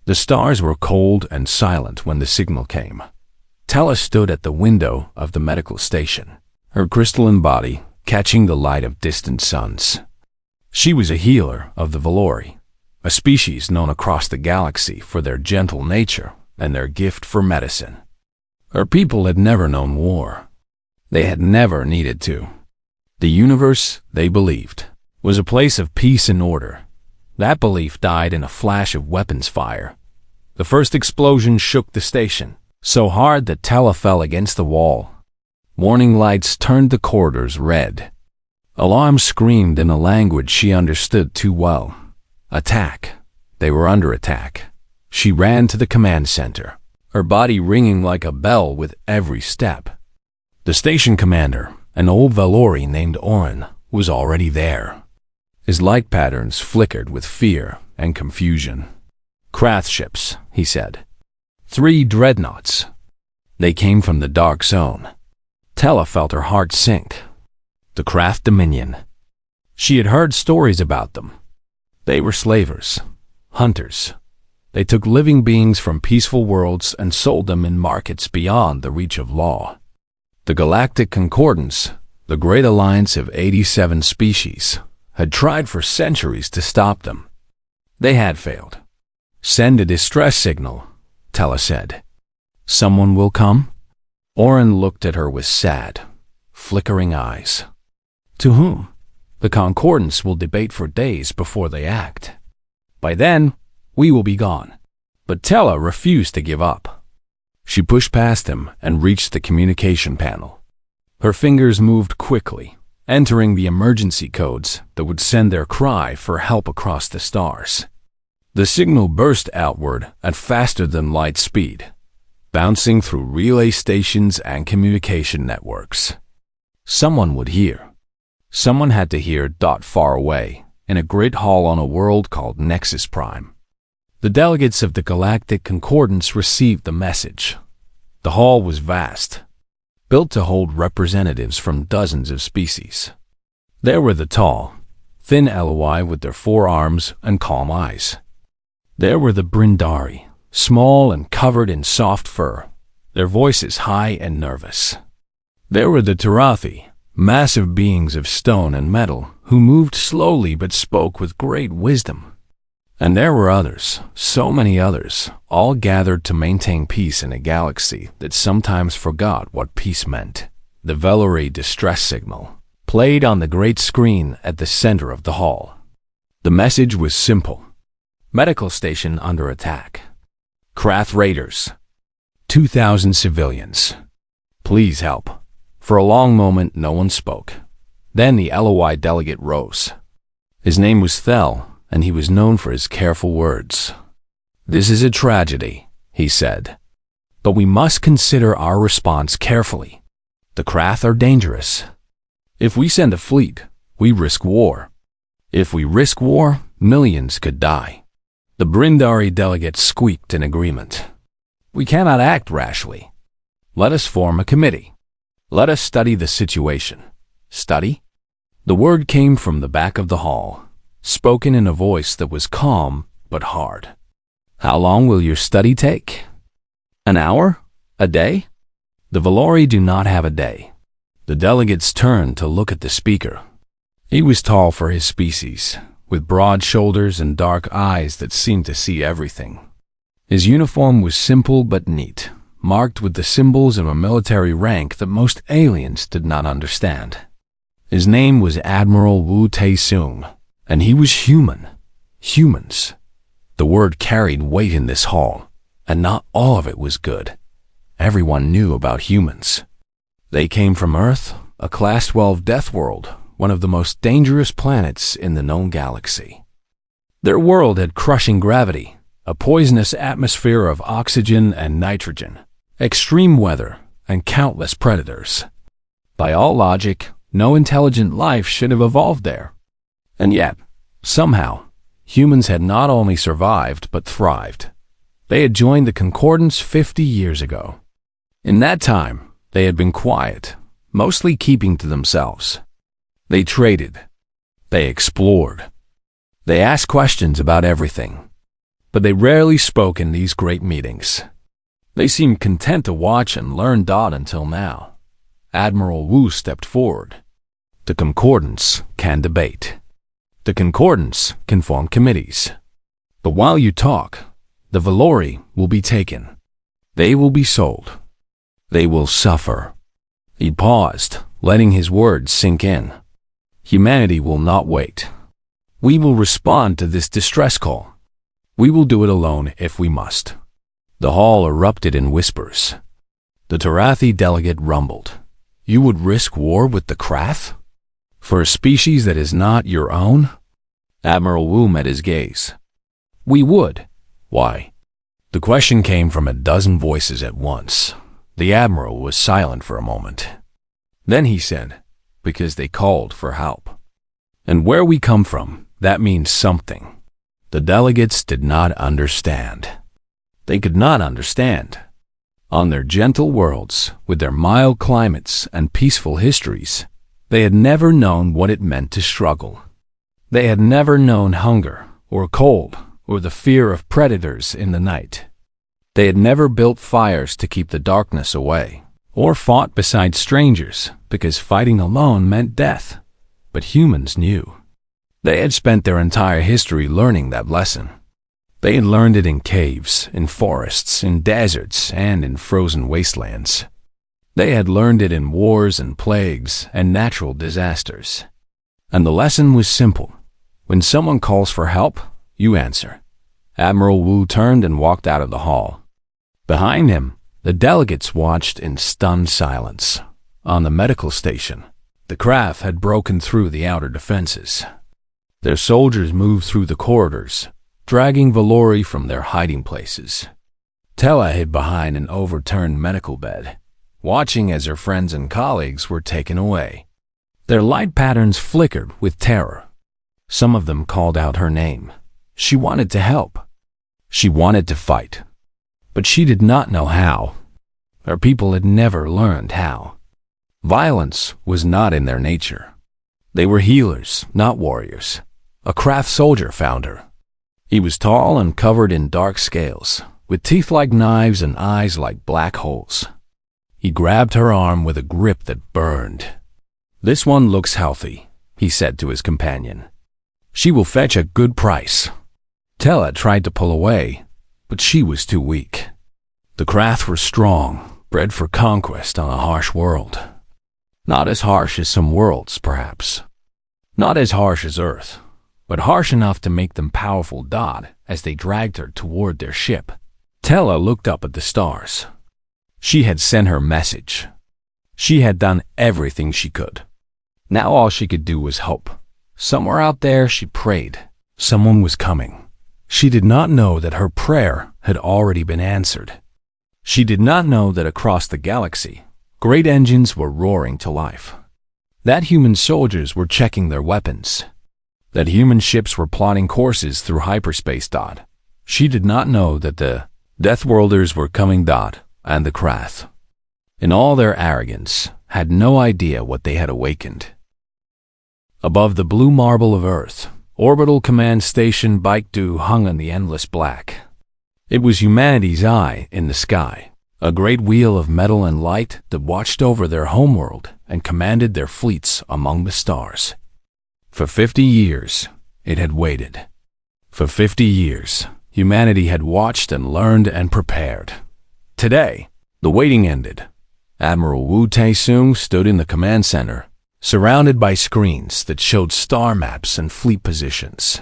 The stars were cold and silent when the signal came. Tella stood at the window of the medical station, her crystalline body catching the light of distant suns. She was a healer of the Valori, a species known across the galaxy for their gentle nature and their gift for medicine. Her people had never known war. They had never needed to. The universe, they believed, was a place of peace and order. That belief died in a flash of weapons fire. The first explosion shook the station, so hard that Tella fell against the wall. Warning lights turned the corridors red. Alarms screamed in a language she understood too well. Attack. They were under attack. She ran to the command center, her body ringing like a bell with every step. The station commander, an old Valori named Oren, was already there. His light patterns flickered with fear and confusion. "Krath ships," he said. 3 dreadnoughts. They came from the dark zone. Tella felt her heart sink. The Krath Dominion. She had heard stories about them. They were slavers, hunters. They took living beings from peaceful worlds and sold them in markets beyond the reach of law. The Galactic Concordance, the great alliance of 87 species, had tried for centuries to stop them. They had failed. "Send a distress signal," Tella said. "Someone will come?" Oren looked at her with sad, flickering eyes. "To whom? The Concordance will debate for days before they act. By then, we will be gone." But Tella refused to give up. She pushed past him and reached the communication panel. Her fingers moved quickly, entering the emergency codes that would send their cry for help across the stars. The signal burst outward at faster-than-light speed, bouncing through relay stations and communication networks. Someone would hear. Someone had to hear far away, in a great hall on a world called Nexus Prime. The delegates of the Galactic Concordance received the message. The hall was vast, built to hold representatives from dozens of species. There were the tall, thin Eloi with their 4 arms and calm eyes. There were the Brindari, small and covered in soft fur, their voices high and nervous. There were the Tarathi, massive beings of stone and metal who moved slowly but spoke with great wisdom. And there were others, so many others, all gathered to maintain peace in a galaxy that sometimes forgot what peace meant. The Valori distress signal played on the great screen at the center of the hall. The message was simple. Medical station under attack. Krath raiders. 2,000 civilians. Please help. For a long moment, no one spoke. Then the LOI delegate rose. His name was Thel, and he was known for his careful words. "This is a tragedy," he said. "But we must consider our response carefully. The Krath are dangerous. If we send a fleet, we risk war. If we risk war, millions could die." The Brindari delegates squeaked in agreement. "We cannot act rashly. Let us form a committee. Let us study the situation." Study? The word came from the back of the hall, spoken in a voice that was calm but hard. "How long will your study take? An hour? A day?" The Valori do not have a day. The delegates turned to look at the speaker. He was tall for his species, with broad shoulders and dark eyes that seemed to see everything. His uniform was simple but neat, marked with the symbols of a military rank that most aliens did not understand. His name was Admiral Wu Tae-sung, and he was human. Humans. The word carried weight in this hall, and not all of it was good. Everyone knew about humans. They came from Earth, a Class 12 Deathworld, one of the most dangerous planets in the known galaxy. Their world had crushing gravity, a poisonous atmosphere of oxygen and nitrogen, extreme weather, and countless predators. By all logic, no intelligent life should have evolved there. And yet, somehow, humans had not only survived but thrived. They had joined the Concordance 50 years ago. In that time, they had been quiet, mostly keeping to themselves. They traded. They explored. They asked questions about everything. but they rarely spoke in these great meetings. They seemed content to watch and learn. Until now. Admiral Wu stepped forward. The Concordance can debate. The Concordance can form committees. But while you talk, the Valori will be taken. They will be sold. They will suffer. He paused, letting his words sink in. Humanity will not wait. We will respond to this distress call. We will do it alone if we must. The hall erupted in whispers. The Tarathi delegate rumbled. You would risk war with the Krath? For a species that is not your own? Admiral Wu met his gaze. We would. Why? The question came from a dozen voices at once. The Admiral was silent for a moment. Then he said, because they called for help. And where we come from, that means something. The delegates did not understand. They could not understand. On their gentle worlds, with their mild climates and peaceful histories, they had never known what it meant to struggle. They had never known hunger, or cold, or the fear of predators in the night. They had never built fires to keep the darkness away, or fought beside strangers because fighting alone meant death. But humans knew. They had spent their entire history learning that lesson. They had learned it in caves, in forests, in deserts, and in frozen wastelands. They had learned it in wars and plagues and natural disasters. And the lesson was simple. When someone calls for help, you answer. Admiral Wu turned and walked out of the hall. Behind him, the delegates watched in stunned silence. On the medical station, the Krath had broken through the outer defenses. Their soldiers moved through the corridors, dragging Valori from their hiding places. Tella hid behind an overturned medical bed, watching as her friends and colleagues were taken away. Their light patterns flickered with terror. Some of them called out her name. She wanted to help. She wanted to fight. But she did not know how. Her people had never learned how. Violence was not in their nature. They were healers, not warriors. A Krath soldier found her. He was tall and covered in dark scales, with teeth like knives and eyes like black holes. He grabbed her arm with a grip that burned. This one looks healthy, he said to his companion. She will fetch a good price. Tella tried to pull away, but she was too weak. The Krath were strong, bred for conquest on a harsh world. Not as harsh as some worlds, perhaps. Not as harsh as Earth, but harsh enough to make them powerful. As they dragged her toward their ship, Tella looked up at the stars. She had sent her message. She had done everything she could. Now all she could do was hope. Somewhere out there, she prayed. Someone was coming. She did not know that her prayer had already been answered. She did not know that across the galaxy, great engines were roaring to life. That human soldiers were checking their weapons. That human ships were plotting courses through hyperspace. She did not know that the Deathworlders were coming. And the Krath, in all their arrogance, had no idea what they had awakened. Above the blue marble of Earth, Orbital Command Station Baekdu hung in the endless black. It was humanity's eye in the sky, a great wheel of metal and light that watched over their homeworld and commanded their fleets among the stars. For 50 years, it had waited. For 50 years, humanity had watched and learned and prepared. Today, the waiting ended. Admiral Wu Taesung stood in the command center, surrounded by screens that showed star maps and fleet positions.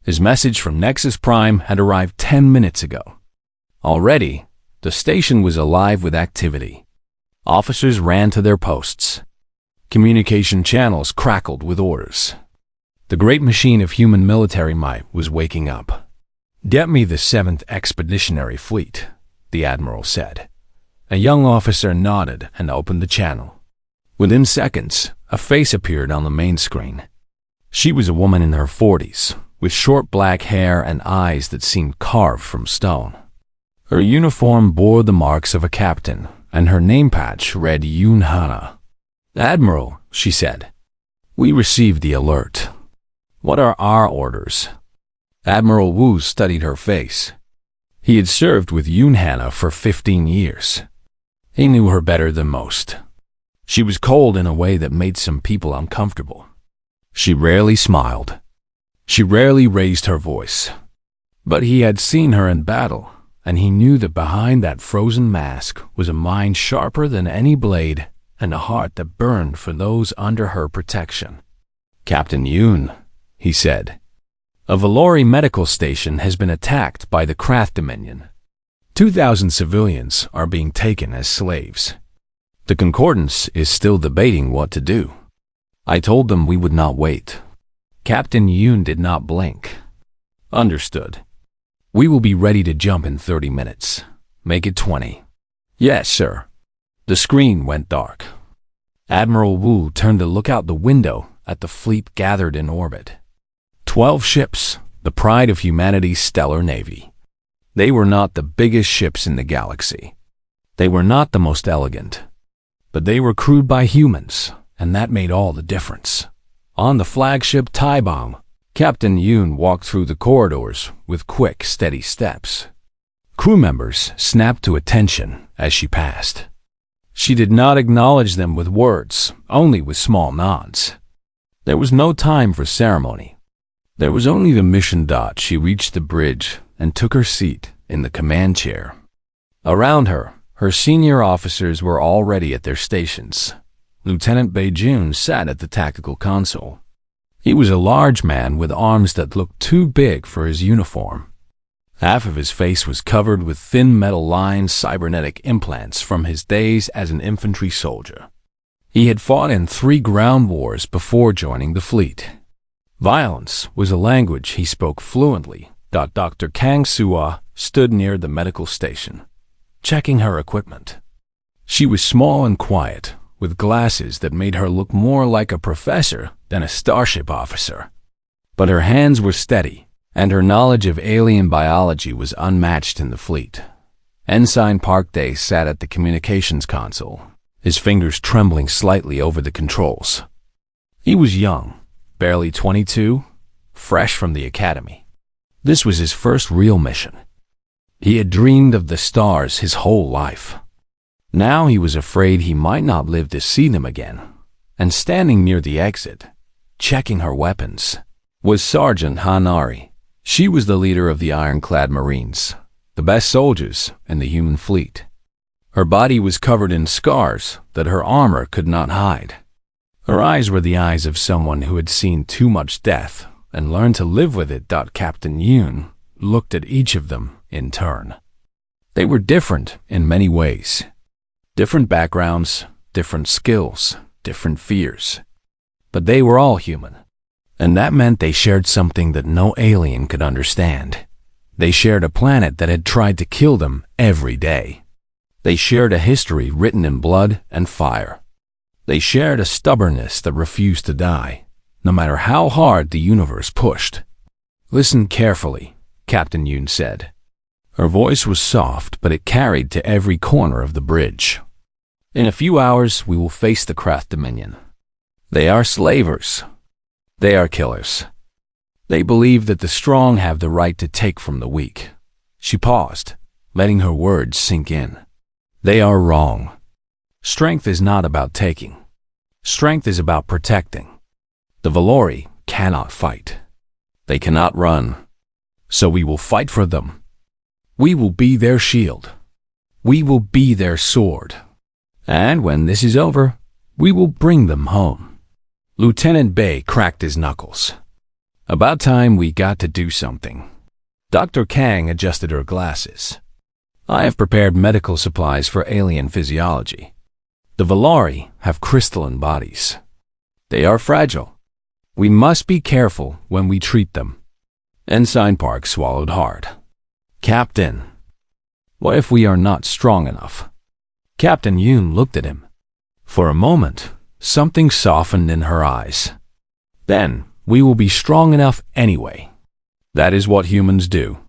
His message from Nexus Prime had arrived 10 minutes ago. Already, the station was alive with activity. Officers ran to their posts. Communication channels crackled with orders. The great machine of human military might was waking up. "Get me the 7th Expeditionary Fleet," the Admiral said. A young officer nodded and opened the channel. Within seconds, a face appeared on the main screen. She was a woman in her 40s, with short black hair and eyes that seemed carved from stone. Her uniform bore the marks of a captain, and her name patch read Yoon Hana. "Admiral," she said, "we received the alert. What are our orders?" Admiral Wu studied her face. He had served with Yunhana for 15 years. He knew her better than most. She was cold in a way that made some people uncomfortable. She rarely smiled. She rarely raised her voice. But he had seen her in battle, and he knew that behind that frozen mask was a mind sharper than any blade and a heart that burned for those under her protection. "Captain Yoon," he said, "a Valori medical station has been attacked by the Krath Dominion. 2,000 civilians are being taken as slaves. The Concordance is still debating what to do. I told them we would not wait." Captain Yoon did not blink. "Understood. We will be ready to jump in 30 minutes. Make it 20. "Yes, sir." The screen went dark. Admiral Wu turned to look out the window at the fleet gathered in orbit. 12 ships, the pride of humanity's stellar navy. They were not the biggest ships in the galaxy. They were not the most elegant. But they were crewed by humans, and that made all the difference. On the flagship Taibang, Captain Yoon walked through the corridors with quick, steady steps. Crew members snapped to attention as she passed. She did not acknowledge them with words, only with small nods. There was no time for ceremony. There was only the mission. She reached the bridge and took her seat in the command chair. Around her, her senior officers were already at their stations. Lieutenant Beijun sat at the tactical console. He was a large man with arms that looked too big for his uniform. Half of his face was covered with thin metal-lined cybernetic implants from his days as an infantry soldier. He had fought in 3 ground wars before joining the fleet. Violence was a language he spoke fluently. Dr. Kang Sua stood near the medical station, checking her equipment. She was small and quiet, with glasses that made her look more like a professor than a starship officer. But her hands were steady, and her knowledge of alien biology was unmatched in the fleet. Ensign Park Day sat at the communications console, his fingers trembling slightly over the controls. He was young, barely 22, fresh from the academy. This was his first real mission. He had dreamed of the stars his whole life. Now he was afraid he might not live to see them again. And standing near the exit, checking her weapons, was Sergeant Hanari. She was the leader of the ironclad Marines, the best soldiers in the human fleet. Her body was covered in scars that her armor could not hide. Her eyes were the eyes of someone who had seen too much death and learned to live with it. Captain Yoon looked at each of them in turn. They were different in many ways. Different backgrounds, different skills, different fears. But they were all human. And that meant they shared something that no alien could understand. They shared a planet that had tried to kill them every day. They shared a history written in blood and fire. They shared a stubbornness that refused to die, no matter how hard the universe pushed. "Listen carefully," Captain Yoon said. Her voice was soft, but it carried to every corner of the bridge. "In a few hours, we will face the Krath Dominion. They are slavers. They are killers. They believe that the strong have the right to take from the weak." She paused, letting her words sink in. "They are wrong. Strength is not about taking. Strength is about protecting. The Valori cannot fight. They cannot run. So we will fight for them. We will be their shield. We will be their sword. And when this is over, we will bring them home." Lieutenant Bei cracked his knuckles. "About time we got to do something." Dr. Kang adjusted her glasses. "I have prepared medical supplies for alien physiology. The Valori have crystalline bodies. They are fragile. We must be careful when we treat them." Ensign Park swallowed hard. "Captain, what if we are not strong enough?" Captain Yoon looked at him. For a moment, something softened in her eyes. "Then we will be strong enough anyway. That is what humans do."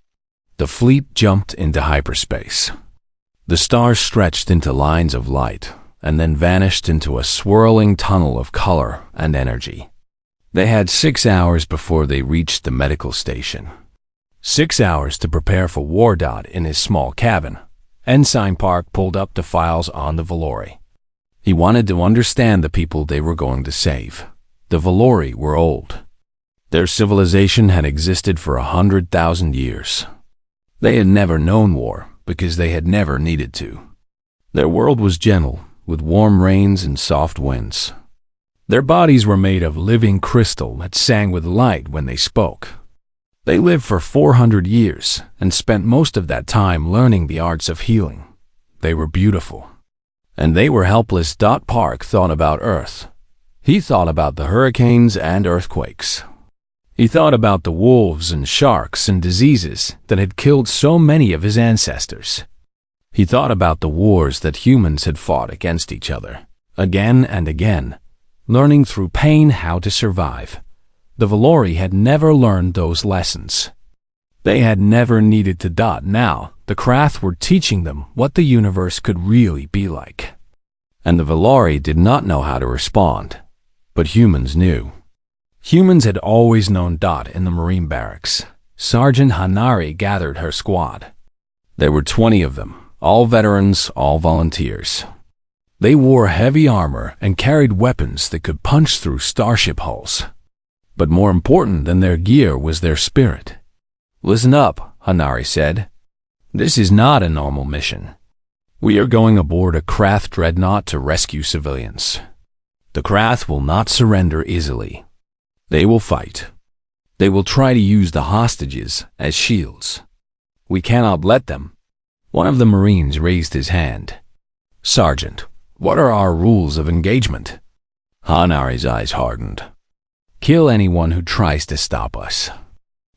The fleet jumped into hyperspace. The stars stretched into lines of light and then vanished into a swirling tunnel of color and energy. They had 6 hours before they reached the medical station. 6 hours to prepare for war. In his small cabin, Ensign Park pulled up the files on the Valori. He wanted to understand the people they were going to save. The Valori were old. Their civilization had existed for 100,000 years. They had never known war because they had never needed to. Their world was gentle, with warm rains and soft winds. Their bodies were made of living crystal that sang with light when they spoke. They lived for 400 years and spent most of that time learning the arts of healing. They were beautiful. And they were helpless. Park thought about Earth. He thought about the hurricanes and earthquakes. He thought about the wolves and sharks and diseases that had killed so many of his ancestors. He thought about the wars that humans had fought against each other, again and again, learning through pain how to survive. The Valori had never learned those lessons. They had never needed to. Now, the Krath were teaching them what the universe could really be like. And the Valori did not know how to respond. But humans knew. Humans had always known. In the Marine barracks, Sergeant Hanari gathered her squad. There were 20 of them, all veterans, all volunteers. They wore heavy armor and carried weapons that could punch through starship hulls. But more important than their gear was their spirit. "Listen up," Hanari said. "This is not a normal mission. We are going aboard a Krath dreadnought to rescue civilians. The Krath will not surrender easily. They will fight. They will try to use the hostages as shields. We cannot let them." One of the Marines raised his hand. "Sergeant, what are our rules of engagement?" Hanari's eyes hardened. "Kill anyone who tries to stop us.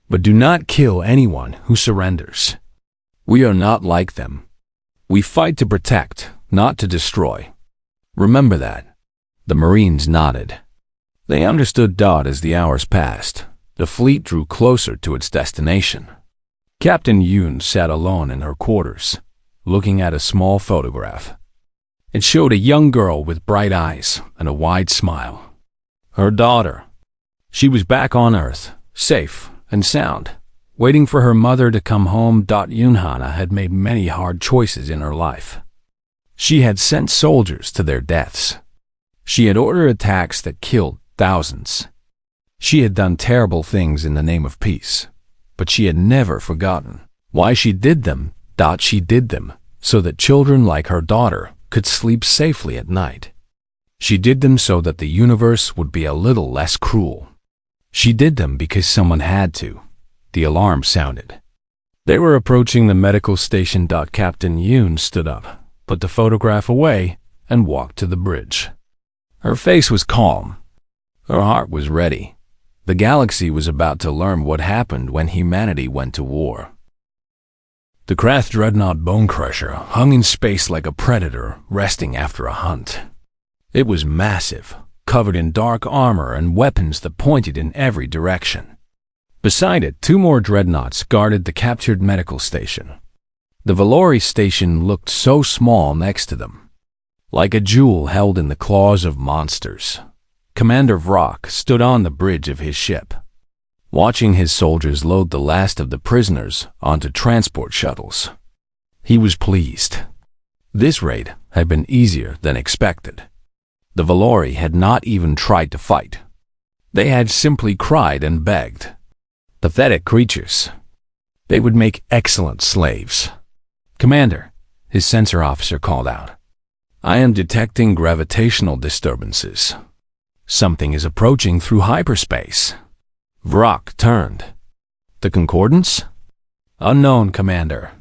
But do not kill anyone who surrenders. We are not like them. We fight to protect, not to destroy. Remember that." The Marines nodded. They understood. As the hours passed, the fleet drew closer to its destination. Captain Yoon sat alone in her quarters, looking at a small photograph. It showed a young girl with bright eyes and a wide smile. Her daughter. She was back on Earth, safe and sound, waiting for her mother to come home. Yoonhana had made many hard choices in her life. She had sent soldiers to their deaths. She had ordered attacks that killed thousands. She had done terrible things in the name of peace, but she had never forgotten why she did them. She did them so that children like her daughter could sleep safely at night. She did them so that the universe would be a little less cruel. She did them because someone had to. The alarm sounded. They were approaching the medical station. Captain Yoon stood up, put the photograph away, and walked to the bridge. Her face was calm. Her heart was ready. The galaxy was about to learn what happened when humanity went to war. The Krath dreadnought Bonecrusher hung in space like a predator resting after a hunt. It was massive, covered in dark armor and weapons that pointed in every direction. Beside it, 2 more dreadnoughts guarded the captured medical station. The Valori station looked so small next to them, like a jewel held in the claws of monsters. Commander Vrock stood on the bridge of his ship, watching his soldiers load the last of the prisoners onto transport shuttles. He was pleased. This raid had been easier than expected. The Valori had not even tried to fight. They had simply cried and begged. Pathetic creatures. They would make excellent slaves. "Commander," his sensor officer called out, "I am detecting gravitational disturbances. Something is approaching through hyperspace." Vrock turned. "The concordance?" "Unknown, Commander.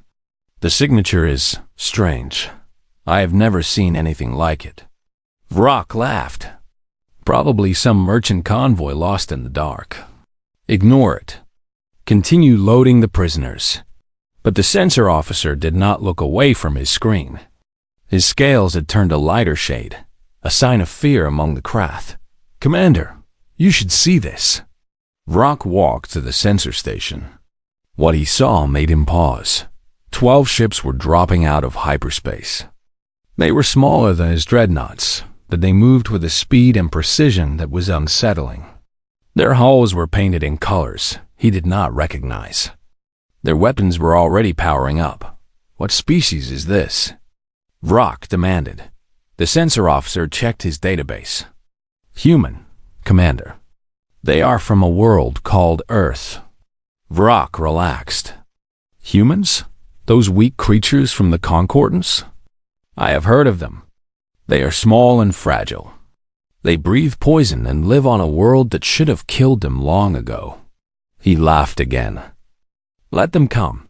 The signature is strange. I have never seen anything like it." Vrock laughed. "Probably some merchant convoy lost in the dark. Ignore it. Continue loading the prisoners." But the sensor officer did not look away from his screen. His scales had turned a lighter shade, a sign of fear among the Krath. "Commander, you should see this." Vrock walked to the sensor station. What he saw made him pause. 12 ships were dropping out of hyperspace. They were smaller than his dreadnoughts, but they moved with a speed and precision that was unsettling. Their hulls were painted in colors he did not recognize. Their weapons were already powering up. "What species is this?" Vrock demanded. The sensor officer checked his database. "Human, Commander. They are from a world called Earth." Vrock relaxed. "Humans? Those weak creatures from the Concordance? I have heard of them. They are small and fragile. They breathe poison and live on a world that should have killed them long ago." He laughed again. "Let them come.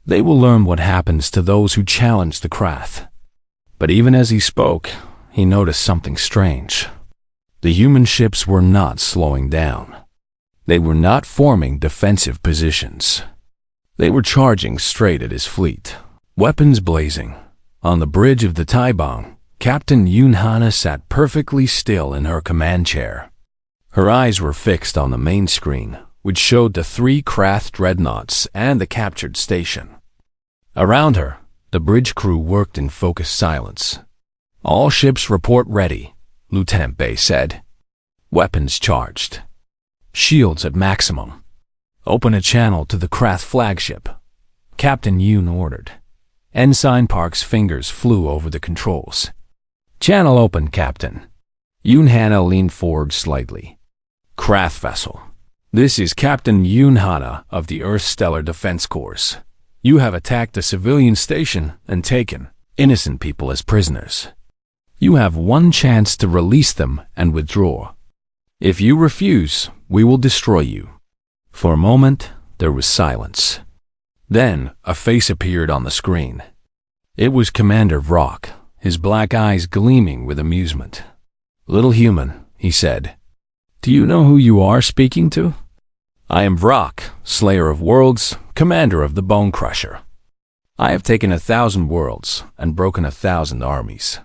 They will learn what happens to those who challenge the Krath." But even as he spoke, he noticed something strange. The human ships were not slowing down. They were not forming defensive positions. They were charging straight at his fleet, weapons blazing. On the bridge of the Taibang, Captain Yunhana sat perfectly still in her command chair. Her eyes were fixed on the main screen, which showed the 3 Krath dreadnoughts and the captured station. Around her, the bridge crew worked in focused silence. "All ships report ready," Lieutenant Bay said. "Weapons charged. Shields at maximum. Open a channel to the Krath flagship," Captain Yoon ordered. Ensign Park's fingers flew over the controls. "Channel open, Captain." Yunhana leaned forward slightly. "Krath vessel. This is Captain Yunhana of the Earth Stellar Defense Corps. You have attacked a civilian station and taken innocent people as prisoners. You have one chance to release them and withdraw. If you refuse, we will destroy you." For a moment, there was silence. Then, a face appeared on the screen. It was Commander Vrock, his black eyes gleaming with amusement. "Little human," he said. "Do you know who you are speaking to?" "I am Vrock, Slayer of Worlds, Commander of the Bone Crusher. I have taken 1,000 worlds and broken 1,000 armies.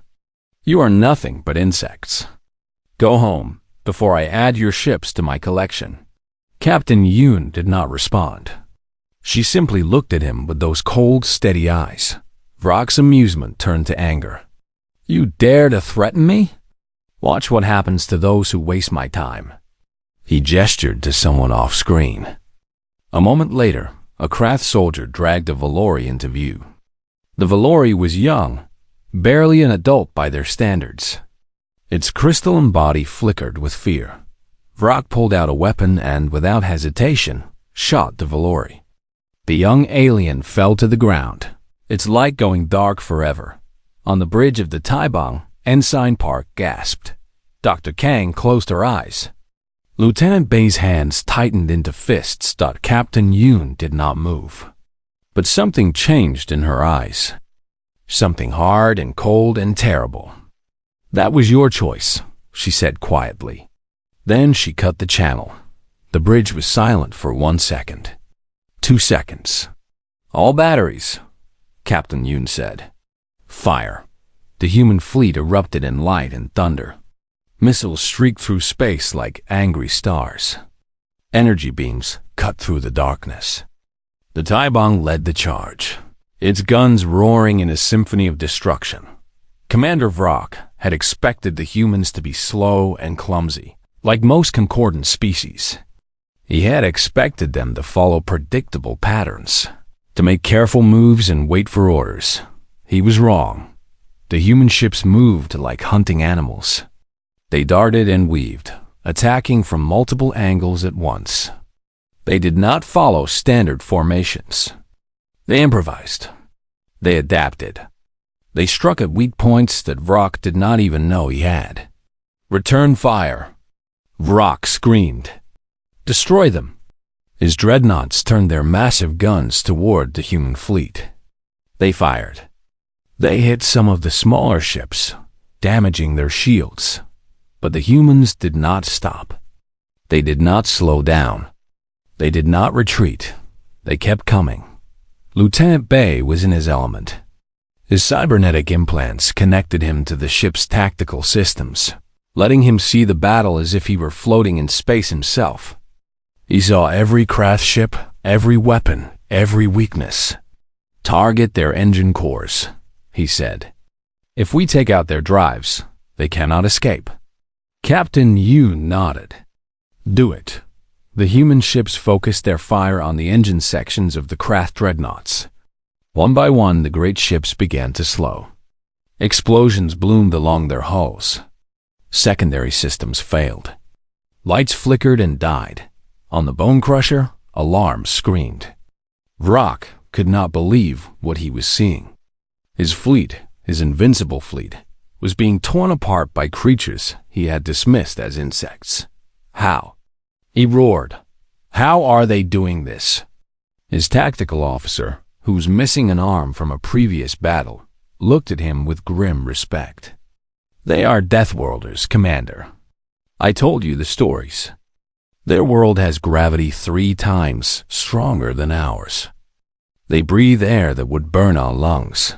You are nothing but insects. Go home before I add your ships to my collection." Captain Yoon did not respond. She simply looked at him with those cold, steady eyes. Vrock's amusement turned to anger. "You dare to threaten me? Watch what happens to those who waste my time." He gestured to someone off-screen. A moment later, a Krath soldier dragged a Valori into view. The Valori was young, barely an adult by their standards. Its crystalline body flickered with fear. Vrock pulled out a weapon and, without hesitation, shot the Valori. The young alien fell to the ground, its light going dark forever. On the bridge of the Taibang, Ensign Park gasped. Dr. Kang closed her eyes. Lieutenant Bay's hands tightened into fists. Captain Yoon did not move. But something changed in her eyes. Something hard and cold and terrible. "That was your choice," she said quietly. Then she cut the channel. The bridge was silent for 1 second. 2 seconds. "All batteries," Captain Yoon said. Fire. The human fleet erupted in light and thunder. Missiles streaked through space like angry stars. Energy beams cut through the darkness. The Taibang led the charge, its guns roaring in a symphony of destruction. Commander Vrock had expected the humans to be slow and clumsy, like most concordant species. He had expected them to follow predictable patterns, to make careful moves and wait for orders. He was wrong. The human ships moved like hunting animals. They darted and weaved, attacking from multiple angles at once. They did not follow standard formations. They improvised. They adapted. They struck at weak points that Vrock did not even know he had. "Return fire!" Vrock screamed. "Destroy them!" His dreadnoughts turned their massive guns toward the human fleet. They fired. They hit some of the smaller ships, damaging their shields. But the humans did not stop. They did not slow down. They did not retreat. They kept coming. Lieutenant Bay was in his element. His cybernetic implants connected him to the ship's tactical systems, letting him see the battle as if he were floating in space himself. He saw every Krath ship, every weapon, every weakness. "Target their engine cores," he said. "If we take out their drives, they cannot escape." Captain Yoon nodded. "Do it." The human ships focused their fire on the engine sections of the craft dreadnoughts. One by one, the great ships began to slow. Explosions bloomed along their hulls. Secondary systems failed. Lights flickered and died. On the Bone Crusher, alarms screamed. Vrock could not believe what he was seeing. His fleet, his invincible fleet, was being torn apart by creatures he had dismissed as insects. How? He roared. How are they doing this? His tactical officer, who was missing an arm from a previous battle, looked at him with grim respect. They are Deathworlders, Commander. I told you the stories. Their world has gravity 3 times stronger than ours. They breathe air that would burn our lungs.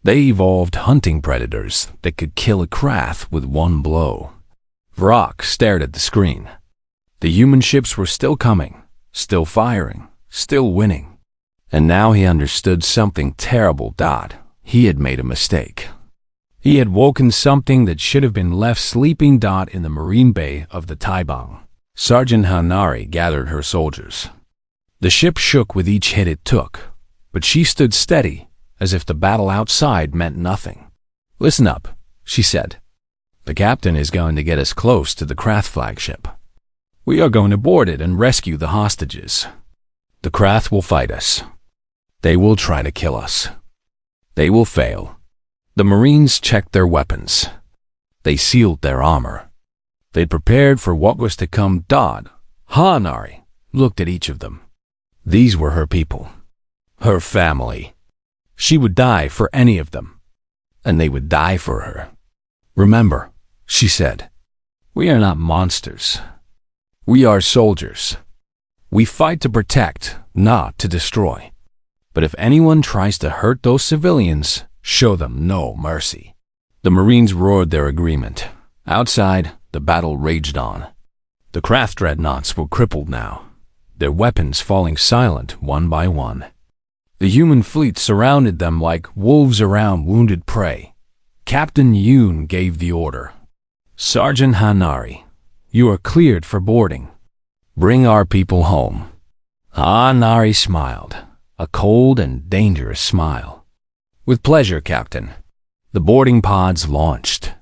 They evolved hunting predators that could kill a Krath with one blow. Vrock stared at the screen. The human ships were still coming, still firing, still winning. And now he understood something terrible. He had made a mistake. He had woken something that should have been left sleeping. In the marine bay of the Taibang, Sergeant Hanari gathered her soldiers. The ship shook with each hit it took, but she stood steady, as if the battle outside meant nothing. Listen up, she said. The captain is going to get us close to the Krath flagship. We are going to board it and rescue the hostages. The Krath will fight us. They will try to kill us. They will fail. The Marines checked their weapons. They sealed their armor. They'd prepared for what was to come. Hanari looked at each of them. These were her people. Her family. She would die for any of them. And they would die for her. Remember, she said, we are not monsters. We are soldiers. We fight to protect, not to destroy. But if anyone tries to hurt those civilians, show them no mercy. The Marines roared their agreement. Outside, the battle raged on. The craft dreadnoughts were crippled now, their weapons falling silent one by one. The human fleet surrounded them like wolves around wounded prey. Captain Yoon gave the order. Sergeant Hanari, you are cleared for boarding. Bring our people home. Hanari smiled, a cold and dangerous smile. With pleasure, Captain. The boarding pods launched.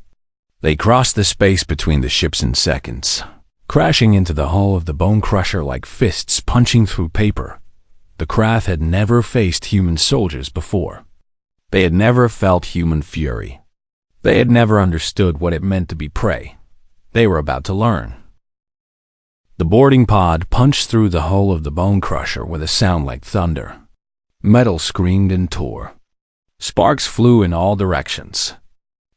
They crossed the space between the ships in seconds, crashing into the hull of the Bone Crusher like fists punching through paper. The Krath had never faced human soldiers before. They had never felt human fury. They had never understood what it meant to be prey. They were about to learn. The boarding pod punched through the hull of the Bone Crusher with a sound like thunder. Metal screamed and tore. Sparks flew in all directions.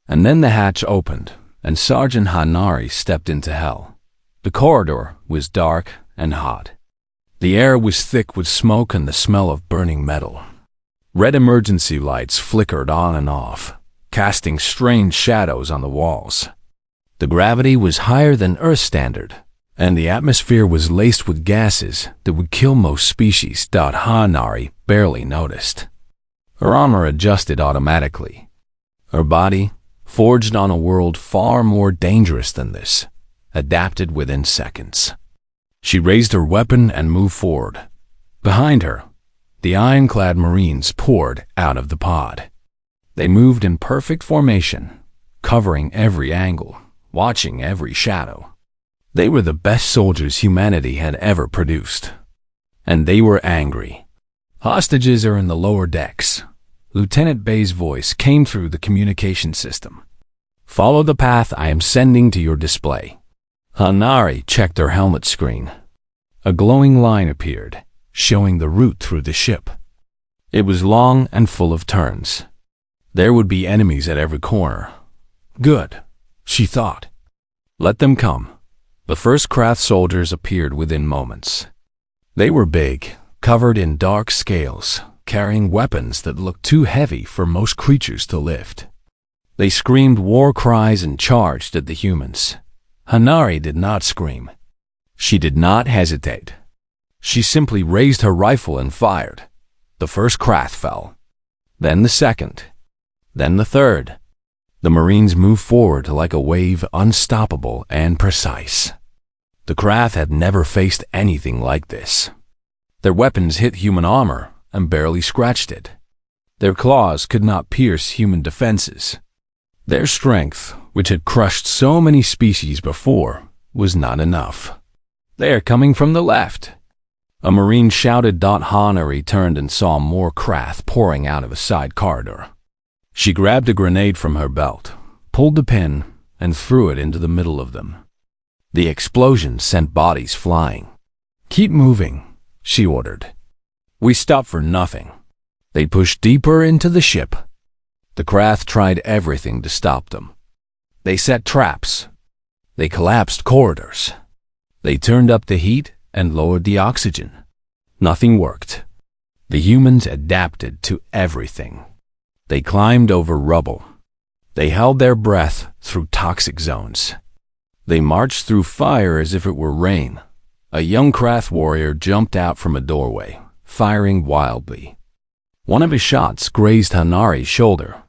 And then the hatch opened, and Sergeant Hanari stepped into hell. The corridor was dark and hot. The air was thick with smoke and the smell of burning metal. Red emergency lights flickered on and off, casting strange shadows on the walls. The gravity was higher than Earth standard, and the atmosphere was laced with gases that would kill most species. Hanari barely noticed. Her armor adjusted automatically. Her body, forged on a world far more dangerous than this, adapted within seconds. She raised her weapon and moved forward. Behind her, the ironclad Marines poured out of the pod. They moved in perfect formation, covering every angle, watching every shadow. They were the best soldiers humanity had ever produced. And they were angry. Hostages are in the lower decks. Lieutenant Bay's voice came through the communication system. Follow the path I am sending to your display. Hanari checked her helmet screen. A glowing line appeared, showing the route through the ship. It was long and full of turns. There would be enemies at every corner. Good, she thought. Let them come. The first Krath soldiers appeared within moments. They were big, covered in dark scales, carrying weapons that looked too heavy for most creatures to lift. They screamed war cries and charged at the humans. Hanari did not scream. She did not hesitate. She simply raised her rifle and fired. The first Krath fell. Then the second. Then the third. The Marines moved forward like a wave, unstoppable and precise. The The Krath had never faced anything like this. Their weapons hit human armor and barely scratched it. Their claws could not pierce human defenses. Their strength, which had crushed so many species before, was not enough. "They are coming from the left," a Marine shouted. Hana turned and saw more Krath pouring out of a side corridor. She grabbed a grenade from her belt, pulled the pin, and threw it into the middle of them. The explosion sent bodies flying. "Keep moving," she ordered. "We stopped for nothing." They pushed deeper into the ship. The Krath tried everything to stop them. They set traps. They collapsed corridors. They turned up the heat and lowered the oxygen. Nothing worked. The humans adapted to everything. They climbed over rubble. They held their breath through toxic zones. They marched through fire as if it were rain. A young Krath warrior jumped out from a doorway, firing wildly. One of his shots grazed Hanari's shoulder,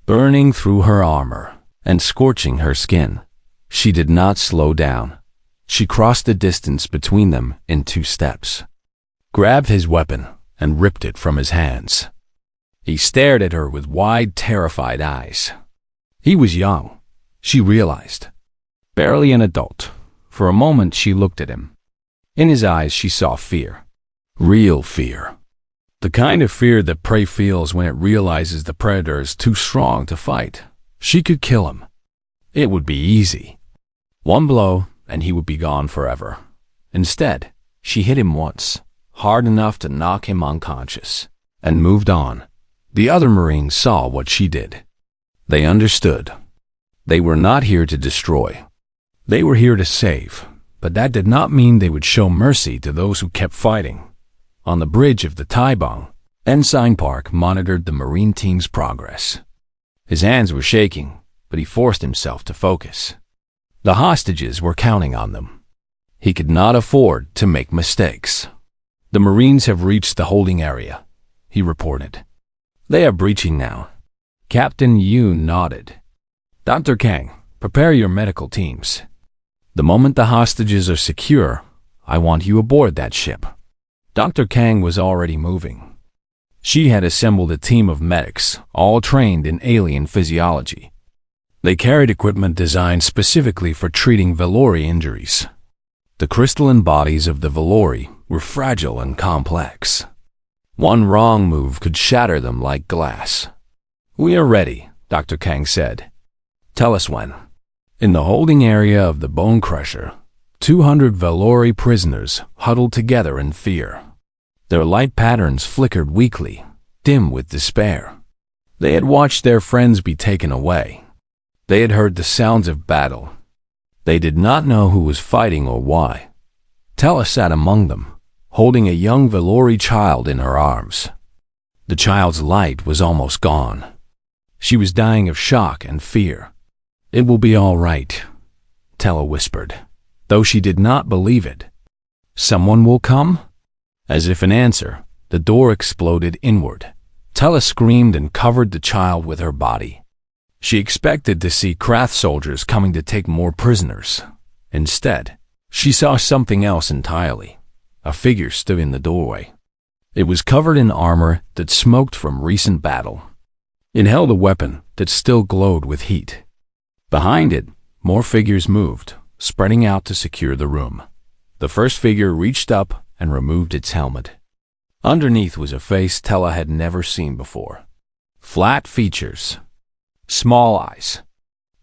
burning through her armor and scorching her skin. She did not slow down. She crossed the distance between them in 2 steps, grabbed his weapon, and ripped it from his hands. He stared at her with wide, terrified eyes. He was young, she realized. Barely an adult. For a moment she looked at him. In his eyes she saw fear. Real fear. The kind of fear that prey feels when it realizes the predator is too strong to fight. She could kill him. It would be easy. One blow, and he would be gone forever. Instead, she hit him once, hard enough to knock him unconscious, and moved on. The other Marines saw what she did. They understood. They were not here to destroy. They were here to save, but that did not mean they would show mercy to those who kept fighting. On the bridge of the Taibong, Ensign Park monitored the Marine team's progress. His hands were shaking, but he forced himself to focus. The hostages were counting on them. He could not afford to make mistakes. "The Marines have reached the holding area," he reported. "They are breaching now." Captain Yu nodded. "Dr. Kang, prepare your medical teams. The moment the hostages are secure, I want you aboard that ship." Dr. Kang was already moving. She had assembled a team of medics, all trained in alien physiology. They carried equipment designed specifically for treating Valori injuries. The crystalline bodies of the Valori were fragile and complex. One wrong move could shatter them like glass. "We are ready," Dr. Kang said. "Tell us when." In the holding area of the Bone Crusher, 200 Valori prisoners huddled together in fear. Their light patterns flickered weakly, dim with despair. They had watched their friends be taken away. They had heard the sounds of battle. They did not know who was fighting or why. Tella sat among them, holding a young Valori child in her arms. The child's light was almost gone. She was dying of shock and fear. "It will be all right," Tella whispered, though she did not believe it. "Someone will come?" As if in answer, the door exploded inward. Tella screamed and covered the child with her body. She expected to see Krath soldiers coming to take more prisoners. Instead, she saw something else entirely. A figure stood in the doorway. It was covered in armor that smoked from recent battle. It held a weapon that still glowed with heat. Behind it, more figures moved, spreading out to secure the room. The first figure reached up and removed its helmet. Underneath was a face Tella had never seen before. Flat features, small eyes,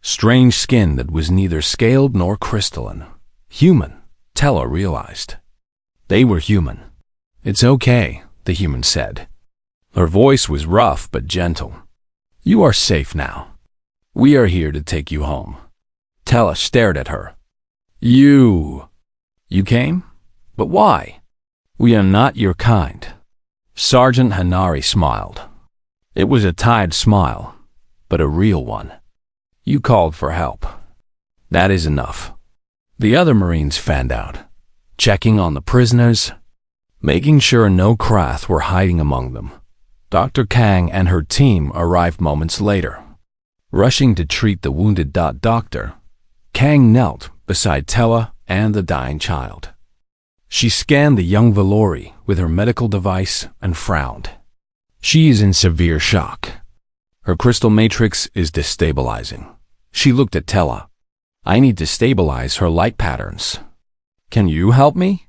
strange skin that was neither scaled nor crystalline. Human, Tella realized. They were human. "It's okay," the human said. Her voice was rough but gentle. "You are safe now. We are here to take you home." Tella stared at her. You came? But why?" "We are not your kind." Sergeant Hanari smiled. It was a tired smile, but a real one. "You called for help. That is enough." The other Marines fanned out, checking on the prisoners, making sure no Krath were hiding among them. Dr. Kang and her team arrived moments later. Rushing to treat the wounded doctor, Kang knelt beside Tella and the dying child. She scanned the young Valori with her medical device and frowned. She is in severe shock. Her crystal matrix is destabilizing. She looked at Tella. I need to stabilize her light patterns. Can you help me?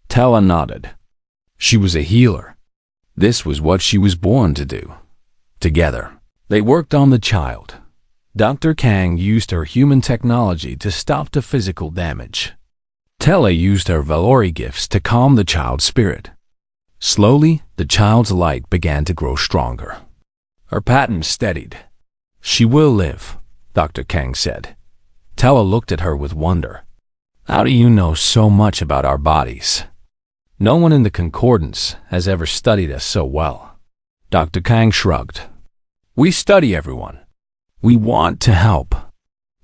Tella nodded. She was a healer. This was what she was born to do. Together, they worked on the child. Dr. Kang used her human technology to stop the physical damage. Tella used her Valori gifts to calm the child's spirit. Slowly, the child's light began to grow stronger. Her pattern steadied. She will live, Dr. Kang said. Tella looked at her with wonder. How do you know so much about our bodies? No one in the Concordance has ever studied us so well. Dr. Kang shrugged. We study everyone. We want to help.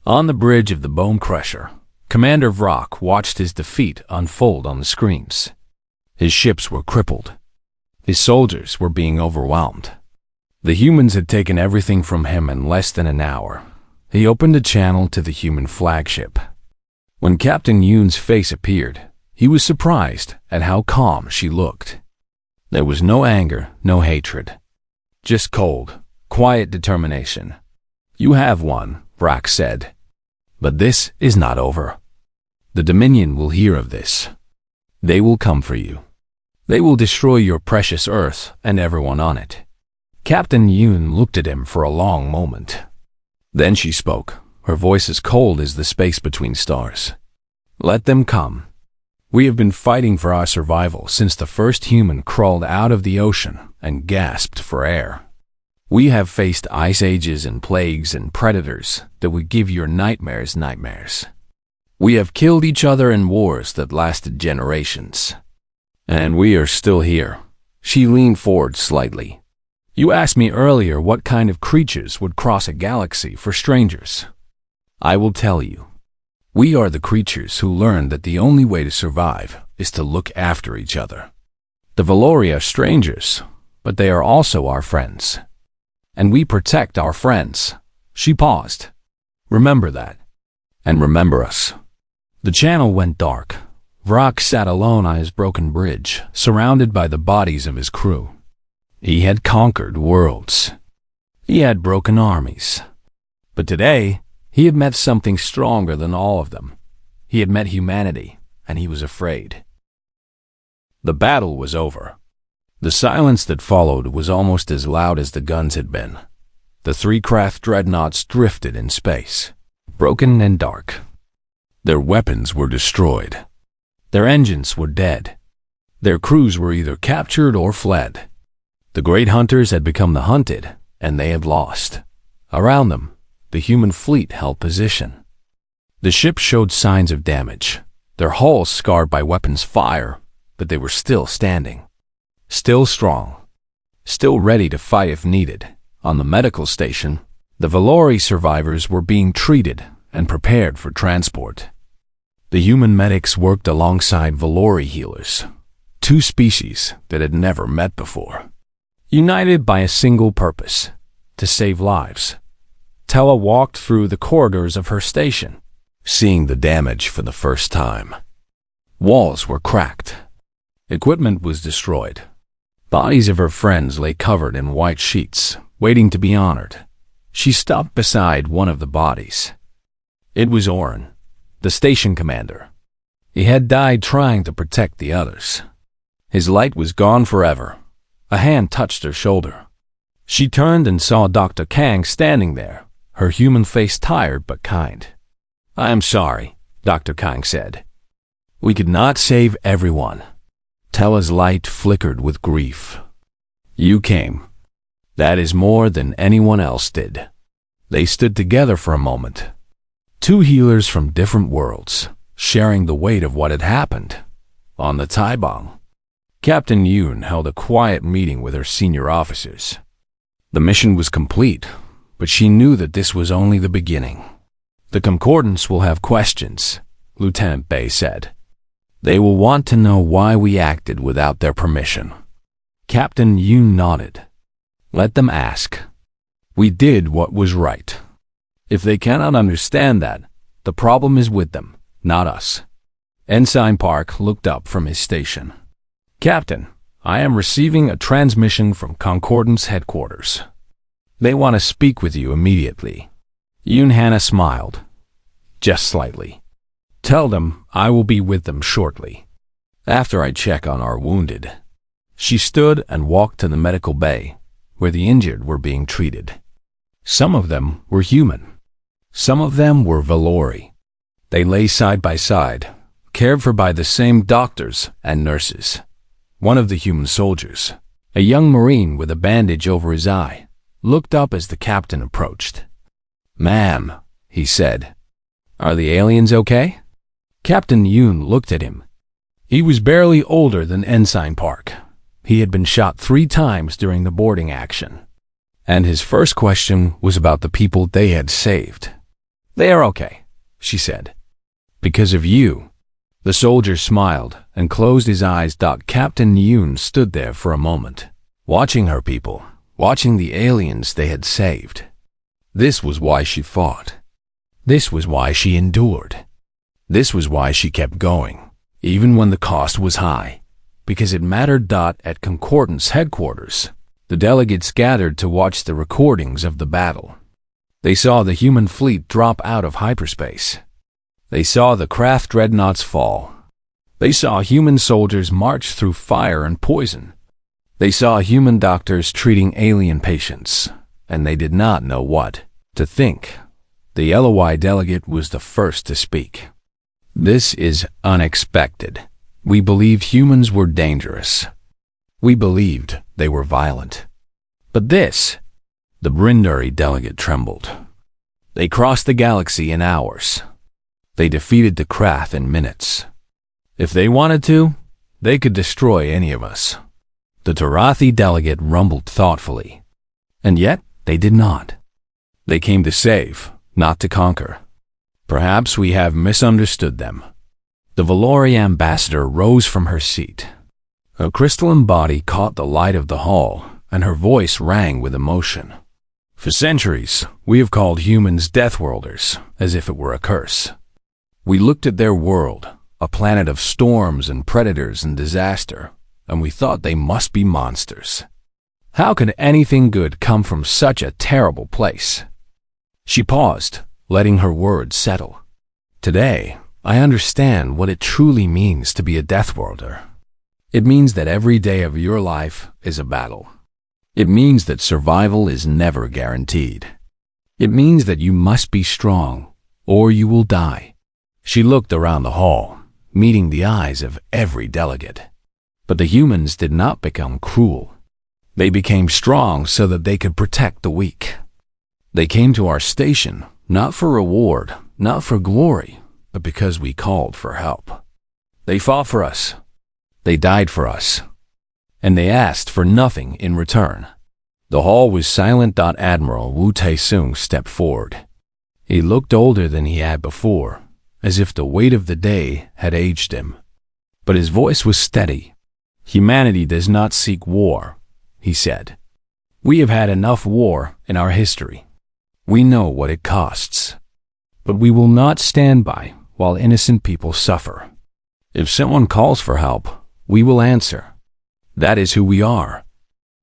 On the bridge of the Bone Crusher, Commander Vrock watched his defeat unfold on the screens. His ships were crippled. His soldiers were being overwhelmed. The humans had taken everything from him in less than an hour. He opened a channel to the human flagship. When Captain Yoon's face appeared, he was surprised at how calm she looked. There was no anger, no hatred. Just cold, quiet determination. You have won, Vrock said. But this is not over. The Dominion will hear of this. They will come for you. They will destroy your precious Earth and everyone on it. Captain Yoon looked at him for a long moment. Then she spoke, her voice as cold as the space between stars. Let them come. We have been fighting for our survival since the first human crawled out of the ocean and gasped for air. We have faced ice ages and plagues and predators that would give your nightmares nightmares. We have killed each other in wars that lasted generations. And we are still here. She leaned forward slightly. You asked me earlier what kind of creatures would cross a galaxy for strangers. I will tell you. We are the creatures who learned that the only way to survive is to look after each other. The Valori are strangers, but they are also our friends. And we protect our friends. She paused. Remember that. And remember us. The channel went dark. Vrock sat alone on his broken bridge, surrounded by the bodies of his crew. He had conquered worlds. He had broken armies. But today, he had met something stronger than all of them. He had met humanity, and he was afraid. The battle was over. The silence that followed was almost as loud as the guns had been. The three craft dreadnoughts drifted in space, broken and dark. Their weapons were destroyed. Their engines were dead. Their crews were either captured or fled. The great hunters had become the hunted, and they had lost. Around them, the human fleet held position. The ships showed signs of damage, their hulls scarred by weapons fire, but they were still standing. Still strong. Still ready to fight if needed. On the medical station, the Valori survivors were being treated and prepared for transport. The human medics worked alongside Valori healers, two species that had never met before. United by a single purpose, to save lives. Tella walked through the corridors of her station, seeing the damage for the first time. Walls were cracked. Equipment was destroyed. Bodies of her friends lay covered in white sheets, waiting to be honored. She stopped beside one of the bodies. It was Oren, the station commander. He had died trying to protect the others. His light was gone forever. A hand touched her shoulder. She turned and saw Dr. Kang standing there, her human face tired but kind. I am sorry, Dr. Kang said. We could not save everyone. Tella's light flickered with grief. You came. That is more than anyone else did. They stood together for a moment. Two healers from different worlds, sharing the weight of what had happened. On the Taibang, Captain Yoon held a quiet meeting with her senior officers. The mission was complete, but she knew that this was only the beginning. The Concordance will have questions, Lieutenant Bay said. They will want to know why we acted without their permission. Captain Yoon nodded. Let them ask. We did what was right. If they cannot understand that, the problem is with them, not us. Ensign Park looked up from his station. "Captain, I am receiving a transmission from Concordance headquarters. They want to speak with you immediately." Yoon Hannah smiled, just slightly. "Tell them I will be with them shortly, after I check on our wounded." She stood and walked to the medical bay, where the injured were being treated. Some of them were human. Some of them were Valori. They lay side by side, cared for by the same doctors and nurses. One of the human soldiers, a young Marine with a bandage over his eye, looked up as the captain approached. "Ma'am," he said, "are the aliens okay?" Captain Yoon looked at him. He was barely older than Ensign Park. He had been shot 3 times during the boarding action. And his first question was about the people they had saved. "They are okay," she said. "Because of you." The soldier smiled and closed his eyes. Captain Yoon stood there for a moment, watching her people, watching the aliens they had saved. This was why she fought. This was why she endured. This was why she kept going, even when the cost was high, because it mattered. At Concordance headquarters, the delegates gathered to watch the recordings of the battle. They saw the human fleet drop out of hyperspace. They saw the craft dreadnoughts fall. They saw human soldiers march through fire and poison. They saw human doctors treating alien patients, and they did not know what to think. The LOI delegate was the first to speak. "This is unexpected. We believed humans were dangerous. We believed they were violent. But this..." The Brindari delegate trembled. "They crossed the galaxy in hours. They defeated the Krath in minutes. If they wanted to, they could destroy any of us." The Tarathi delegate rumbled thoughtfully. "And yet, they did not. They came to save, not to conquer. Perhaps we have misunderstood them." The Valori ambassador rose from her seat. Her crystalline body caught the light of the hall, and her voice rang with emotion. "For centuries, we have called humans Deathworlders, as if it were a curse. We looked at their world, a planet of storms and predators and disaster, and we thought they must be monsters. How could anything good come from such a terrible place?" She paused, letting her words settle. "Today, I understand what it truly means to be a Deathworlder. It means that every day of your life is a battle. It means that survival is never guaranteed. It means that you must be strong, or you will die." She looked around the hall, meeting the eyes of every delegate. But the humans did not become cruel. They became strong so that they could protect the weak. They came to our station, not for reward, not for glory, but because we called for help. They fought for us. They died for us. And they asked for nothing in return. The hall was silent. Admiral Wu Tae-sung stepped forward. He looked older than he had before, as if the weight of the day had aged him. But his voice was steady. "Humanity does not seek war," he said. "We have had enough war in our history. We know what it costs. But we will not stand by while innocent people suffer. If someone calls for help, we will answer. That is who we are."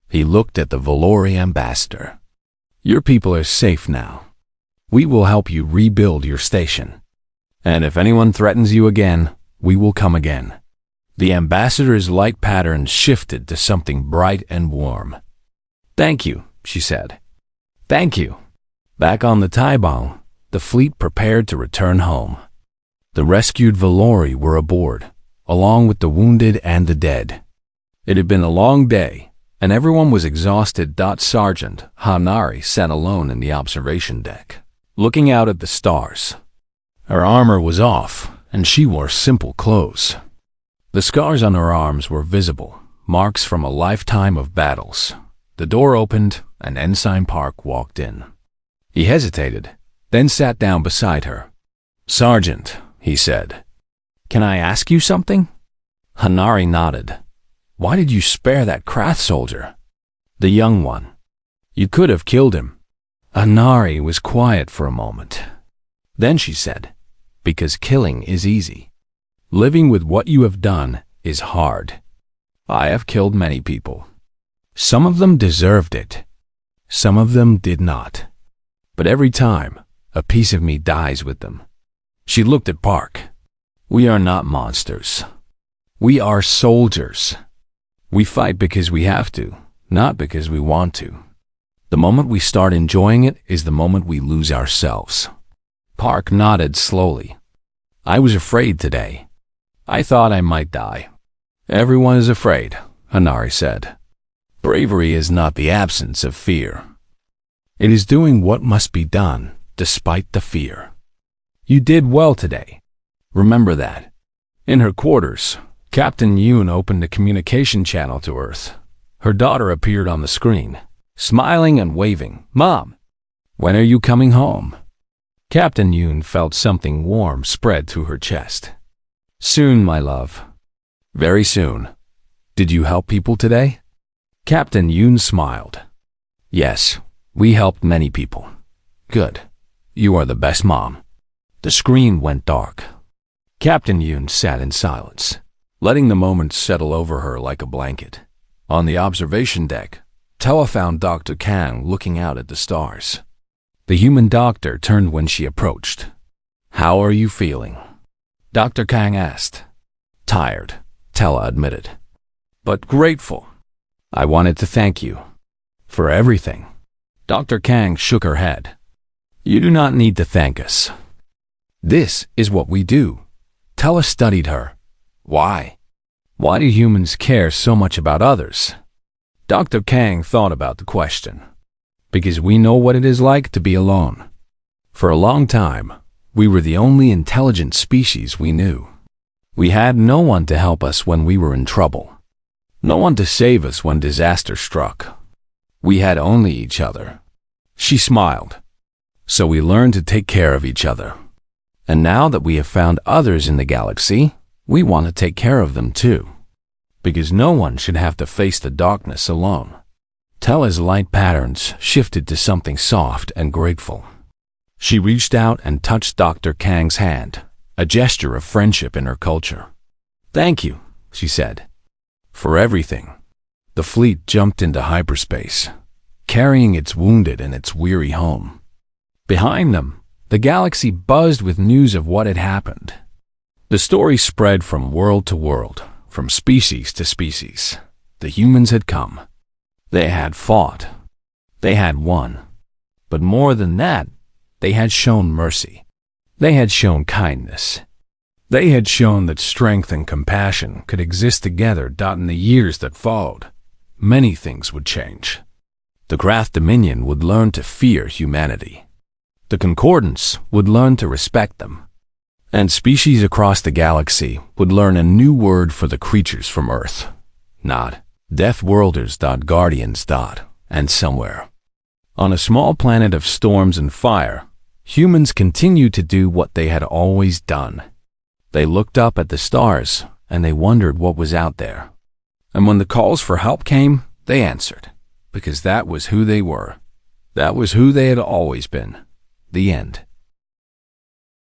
He looked at the Valori ambassador. "Your people are safe now. We will help you rebuild your station. And if anyone threatens you again, we will come again." The ambassador's light pattern shifted to something bright and warm. "Thank you," she said. "Thank you." Back on the Taibang, the fleet prepared to return home. The rescued Valori were aboard, along with the wounded and the dead. It had been a long day, and everyone was exhausted. Sergeant Hanari sat alone in the observation deck, looking out at the stars. Her armor was off, and she wore simple clothes. The scars on her arms were visible, marks from a lifetime of battles. The door opened, and Ensign Park walked in. He hesitated, then sat down beside her. "Sergeant," he said, "can I ask you something?" Hanari nodded. "Why did you spare that Krath soldier?" "The young one. You could have killed him." Hanari was quiet for a moment. Then she said, "Because killing is easy. Living with what you have done is hard. I have killed many people. Some of them deserved it. Some of them did not. But every time, a piece of me dies with them. She looked at Park. We are not monsters. We are soldiers. We fight because we have to, not because we want to. The moment we start enjoying it is the moment we lose ourselves. Park nodded slowly. I was afraid today. I thought I might die. Everyone is afraid, Hanari said. Bravery is not the absence of fear. It is doing what must be done, despite the fear. You did well today. Remember that. In her quarters, Captain Yoon opened a communication channel to Earth. Her daughter appeared on the screen, smiling and waving. Mom, when are you coming home? Captain Yoon felt something warm spread through her chest. Soon, my love. Very soon. Did you help people today? Captain Yoon smiled. Yes, we helped many people. Good. You are the best mom. The screen went dark. Captain Yoon sat in silence, letting the moment settle over her like a blanket. On the observation deck, Tella found Dr. Kang looking out at the stars. The human doctor turned when she approached. How are you feeling? Dr. Kang asked. Tired, Tella admitted. But grateful. I wanted to thank you. For everything. Dr. Kang shook her head. You do not need to thank us. This is what we do. Tella studied her. Why? Why do humans care so much about others? Dr. Kang thought about the question. Because we know what it is like to be alone. For a long time, we were the only intelligent species we knew. We had no one to help us when we were in trouble. No one to save us when disaster struck. We had only each other. She smiled. So we learned to take care of each other. And now that we have found others in the galaxy, we want to take care of them too. Because no one should have to face the darkness alone. Tella's light patterns shifted to something soft and grateful. She reached out and touched Dr. Kang's hand, a gesture of friendship in her culture. Thank you, she said. For everything. The fleet jumped into hyperspace, carrying its wounded and its weary home. Behind them, the galaxy buzzed with news of what had happened. The story spread from world to world, from species to species. The humans had come. They had fought. They had won. But more than that, they had shown mercy. They had shown kindness. They had shown that strength and compassion could exist together. In the years that followed, many things would change. The Grath Dominion would learn to fear humanity. The Concordance would learn to respect them. And species across the galaxy would learn a new word for the creatures from Earth. Not Deathworlders. Guardians. And somewhere. On a small planet of storms and fire, humans continued to do what they had always done. They looked up at the stars, and they wondered what was out there. And when the calls for help came, they answered, because that was who they were. That was who they had always been. The end.